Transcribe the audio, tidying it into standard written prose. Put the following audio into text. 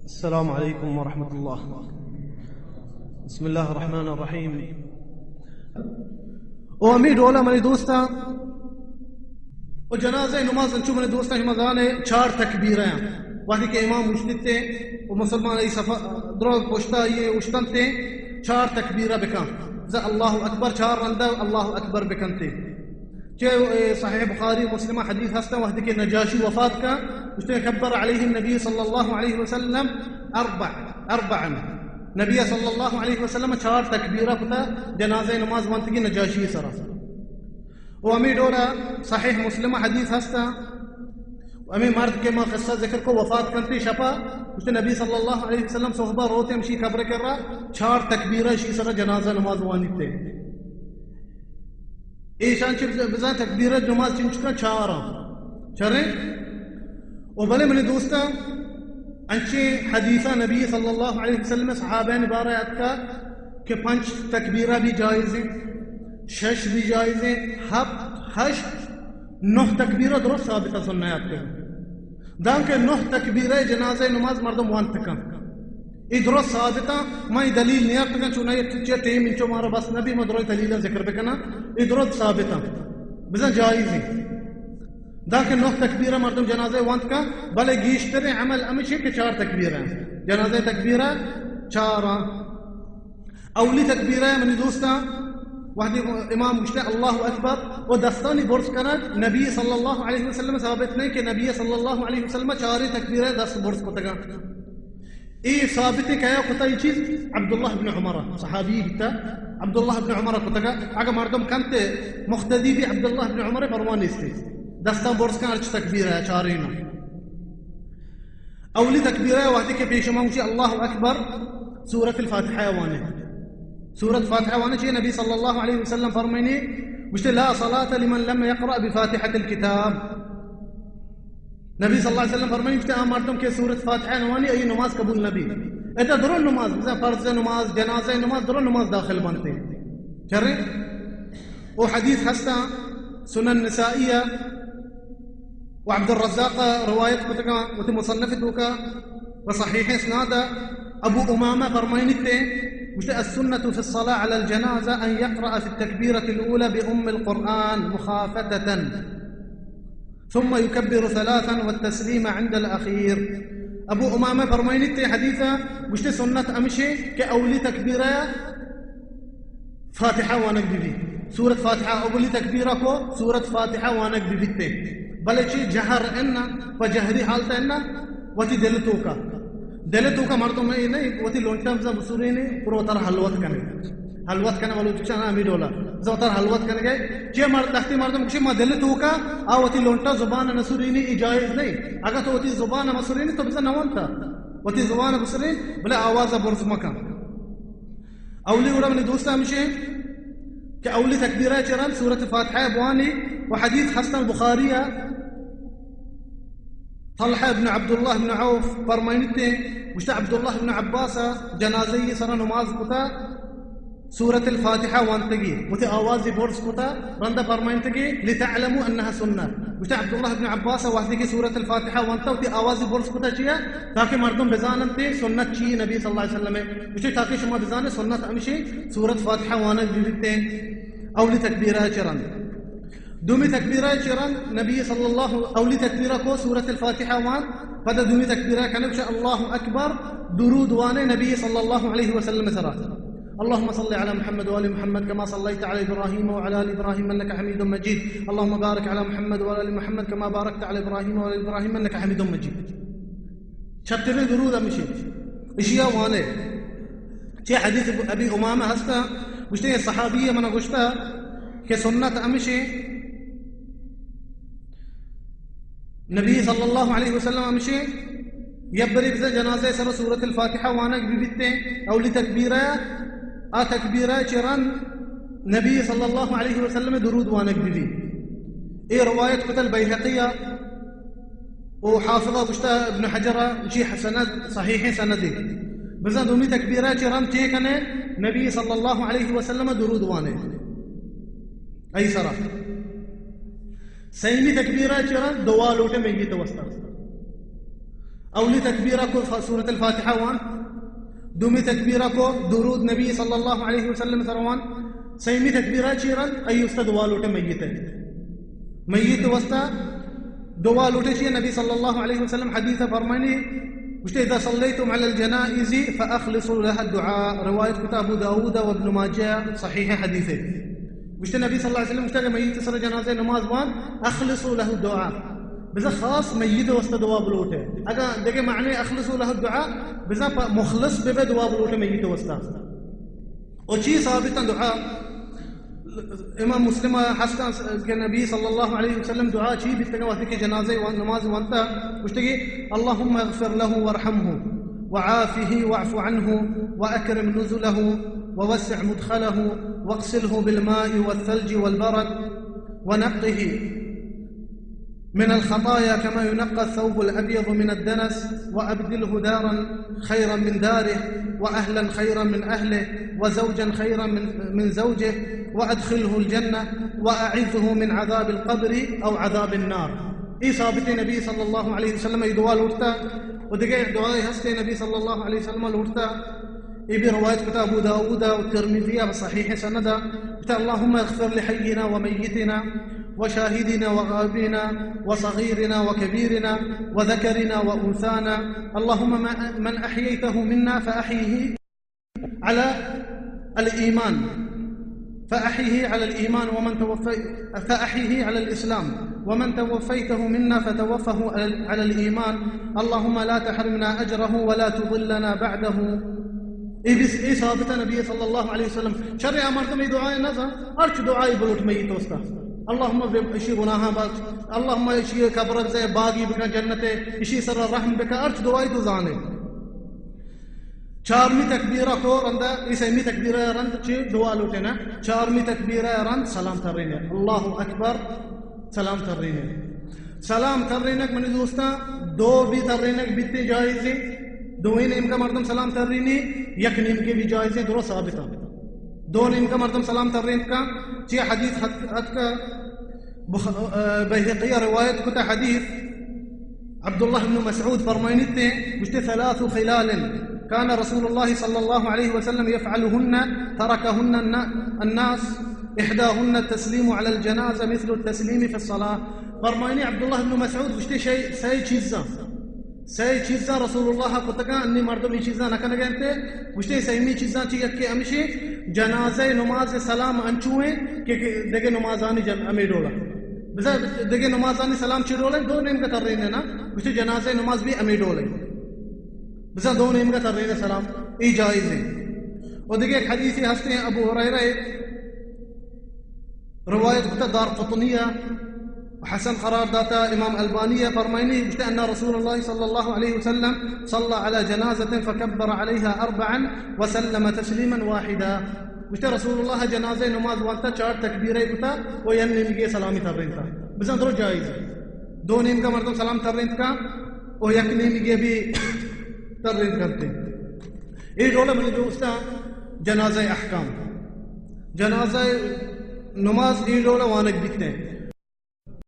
السلام عليكم ورحمة الله. بسم الله الرحمن الرحيم. امید اولا منی دوستا و جنازہ نماز انچو منی دوستا ہمزانے 4 تکبیریں وقتی کہ امام مجتہد تھے و مسلمان ای صفا درو پوشتا یہ اشتن تھے 4 تکبیرہ بکن ذا اللہ اکبر 4 رندہ اللہ اکبر بکن تھے کہ صحیح بخاری مسلمہ حدیث ہستا وقتی کہ نجاشی وفات کا اس نے کبر علیہ النبی صلی اللہ علیہ وسلم اربعا نبی صلی اللہ علیہ وسلم 4 تکبیرہ پتا جنازہ نماز وانتگی نجاشی سرا و امی ڈورا صحیح مسلمہ حدیث ہستا امی مرد کے ما قصہ ذکر کو وفات کرتی شپا اس نے نبی صلی اللہ علیہ وسلم صحبہ روتے ہمشی خبر کر رہا 4 تکبیرہ شی سرا جنازہ نماز وانی تے ایشان چیز بزان تکبیرہ نماز چنچکا 4 چرے و بلے منی دوستا انچے حدیثہ نبی صلی اللہ علیہ وسلم صحابین بارات کا کہ 5 تکبیرہ بھی جائز ہیں 6 بھی جائز ہیں 7 9 تکبیرہ درست ثابتہ سننا ہے آپ کے دان کہ 9 تکبیرہ جنازہ نماز مردم وانتکا ای درست ثابتہ میں دلیل نہیں آتکا چونہ یہ ٹیم انچو مارا بس نبی مدروی دلیلہ ذکر بکنا ای درست ثابتہ بزن جائز ہیں داکہ 9 تکبیرہ مردم جنازہ وانت کا بلے گیشتر عمل امشی کہ 4 تکبیرہ جنازہ تکبیرہ 4 اولی تکبیرہ منی دوستا وحدی امام مجھتے اللہ اکبر و دستانی برس کرد نبی صلی اللہ علیہ وسلم ثابت نہیں کہ نبی صلی اللہ علیہ وسلم 4 تکبیرہ دست برس کو تگا ای ثابتی کیا کتا یہ چیز عبداللہ بن عمر صحابی کتا عبداللہ بن عمر کو تگا اگر مردم کانتے مختدی بھی عبداللہ بن عمر پروانی استے دستان برس کا ارچ تکبیرہ ہے 4 اولی تکبیرہ وحدی کے پیش مانگوشی اللہ اکبر سورة الفاتحہ وانے سورة فاتحہ وانے چیئے نبی صلی اللہ علیہ وسلم فرمائنی مجھتے لا صلاة لمن لم يقرأ بفاتحة الكتاب نبی صلی اللہ علیہ وسلم فرمائنی مجھتے آمارتم کہ سورة فاتحہ نوانی ای نماز قبول نبی ایتا درون نماز مثلا فرض نماز جنازہ نماز درون نماز داخل بانتے چرے وہ حدیث ہستا سنن نسائیہ وعبد الرزاق رواية كتكا وتمصنفتك وصحيح اسنادا أبو أمامة فرمينته مش السنة في الصلاة على الجنازة أن يقرأ في التكبيرة الأولى بأم القرآن مخافتة ثم يكبر 3 والتسليم عند الأخير أبو أمامة فرمينته حديثة مش سنة أمشي كأولي تكبيرة فاتحة ونقبي سورة فاتحة أولي تكبيرة كو سورة فاتحة ونقبي بلے چی جہر اننا و جہری حالتا اننا وتی دلتو کا مردوں میں نہیں وتی لونٹا مزا بسوری نہیں پروتر حلوت کنے والو چانا امی ڈولا زوتر حلوت کنے گئے چی مرد دختی مردم کشی ما دلتو کا وتی لونٹا زبان نسوری نہیں اجائز نہیں اگر تو وتی زبان مسوری نہیں تو بزا نوانتا وتی زبان بسوری بلے آواز برز مکان اولی اولا منی دوستا ہمشی کہ اولی تکبیرہ چران سورة فاتحہ بوانی وحديث حسن البخاري طلحة بن عبد الله بن عوف فرمينته مشت عبد الله بن عباس جنازي سر نماز كتا سورة الفاتحة وانتقي متى آوازي بورس كتا رند فرمينتقي لتعلموا أنها سنة مشت عبد الله بن عباس وحدي سورة الفاتحة وانتا وتي آوازي بورس كتا چيا تاكي مردم بزانن تي سنة چي نبي صلى الله عليه وسلم مشت تاكي شما بزانن سنة أمشي سورة فاتحة وانا بيبتين أولي تكبيرها چران دومی تکبیرہ چران نبی صلی اللہ اولی تکبیرہ کو سورة الفاتحہ وان فدا دومی تکبیرہ کنبش اللہ اکبر درود وانے نبی صلی اللہ علیہ وسلم سرا اللهم صل على محمد وآل محمد كما صليت على إبراهيم وعلى آل إبراهيم إنك حميد مجيد اللهم بارك على محمد وآل آل محمد كما باركت على إبراهيم وآل آل إبراهيم إنك حميد مجيد شتر درود امشي اشياء وانے چه حدیث ابی امامہ ہستا گشتے صحابیہ منا گشتا کہ سنت امشي نبی صلی اللہ علیہ وسلم امشي يبري بزا جنازة سر سورة الفاتحة وانك ببتين أولي تكبيرة تكبيرة چران نبي صلى الله عليه وسلم درود وانك ببي اي رواية قتل بيهقية وحافظة بشتا ابن حجرة شي سند صحيح سندي بزا دومي تكبيرة چران تيكنه نبي صلى الله عليه وسلم درود وانك أي سرا سيمي تكبيرة چران دوا لوٹے میں یہ توسطہ أولي تكبيرك سورة الفاتحة وان دومي تكبيرك درود نبي صلى الله عليه وسلم ثروان سيمي تكبيرات شيران أي يستد والوت ميت وستا دوالوت شي النبي صلى الله عليه وسلم حديث فرماني مش إذا صليتم على الجنائز فأخلصوا لها الدعاء رواية كتاب داود وابن ماجه صحيح حديثه مش النبي صلى الله عليه وسلم مش ميت صلى جنازة نماز وان أخلصوا له الدعاء بذا خاص ميت وسط دوا بلوته أجا دقي معنى أخلصوا له الدعاء بذا مخلص ببه دوا بلوته ميت وسط وشي ثابتا دعاء إمام مسلم حسن النبي صلى الله عليه وسلم دعاء شيء بتجاوزك جنازة ونماز وانت مشتكي اللهم اغفر له وارحمه وعافه واعف عنه وأكرم نزله ووسع مدخله واغسله بالماء والثلج والبرد ونقه من الخطايا كما ينقى الثوب الأبيض من الدنس وأبدله دارا خيرا من داره وأهلا خيرا من أهله وزوجا خيرا من زوجه وأدخله الجنة وأعذه من عذاب القبر أو عذاب النار إصابة النبي صلى الله عليه وسلم يدوى الورتا ودقيق دعاء هستي النبي صلى الله عليه وسلم الورتا إبي رواية كتاب داود والترمذي بصحيح سندا اللهم اغفر لحينا وميتنا وشاهدنا وغائبنا وصغيرنا وكبيرنا وذكرنا وأنثانا اللهم من أحييته منا فأحيه على الإيمان فأحيه على الإسلام ومن توفيته منا فتوفه على الإيمان اللهم لا تحرمنا أجره ولا تضلنا بعده إيه ثابت النبي صلى الله عليه وسلم شرع مرتم دعاء نزا أرش دعاء بلوت ميت وستا اللهم إشي غناها باك اللهم إشي كبرت زي باقي بك جنته إشي سر الرحم بك أرش دعاء تزانه چارمی تکبیرہ کو رندا اسمی تکبیرہ رند چھ دعا لوٹنا چارمی تکبیرہ رند سلام تررینے اللہ اکبر سلام تررینے سلام تررینک من دوستا دو بھی تررینک بیتی جائز ہے دو نیم کا مردم سلام تررینی یک نیم کے بھی جائز ہے درست ثابت دو نیم کا مردم سلام تررین کا چھ حدیث حد کا بيهقية رواية كتا حديث عبد الله بن مسعود فرمينته مشت ثلاث خلال كان رسول الله صلى الله عليه وسلم يفعلهن تركهن الناس إحداهن التسليم على الجنازة مثل التسليم في الصلاة فرميني عبد الله بن مسعود مشت شيء سي چیزا رسول الله قطعا أني مردم چیزا نكنا جنته مشت سيمي چیزا چیت کے امشي جنازة نماز سلام انچوه کہ دگے نمازانی جن امیدولا بس دگے نمازانی سلام چیرولا دو نیم کا ترین ہے نا مشت جنازة نماز بھی امیدولا بس دو نیم کا ترین سلام ای جائز ہے اور دیکھیں ایک حدیثی ہستے ہیں ابو ہریرہ روایت کتا دار قطنیہ وحسن قرار داتا امام البانية فرميني أن رسول الله صلى الله عليه وسلم صلى على جنازة فكبر عليها 4 وسلم تسليما واحدا مشت رسول الله جنازة نماز وانتا 4 تكبيري بتا وينم کے سلامی ترین تھا بس اندرو جائز دو نیم کا مردم سلام ترین کا اور یک نیم کے بھی ترین کرتے یہ رولہ من دوستا جنازہ احکام جنازہ نماز یہ رولہ وانک دکھتے ہیں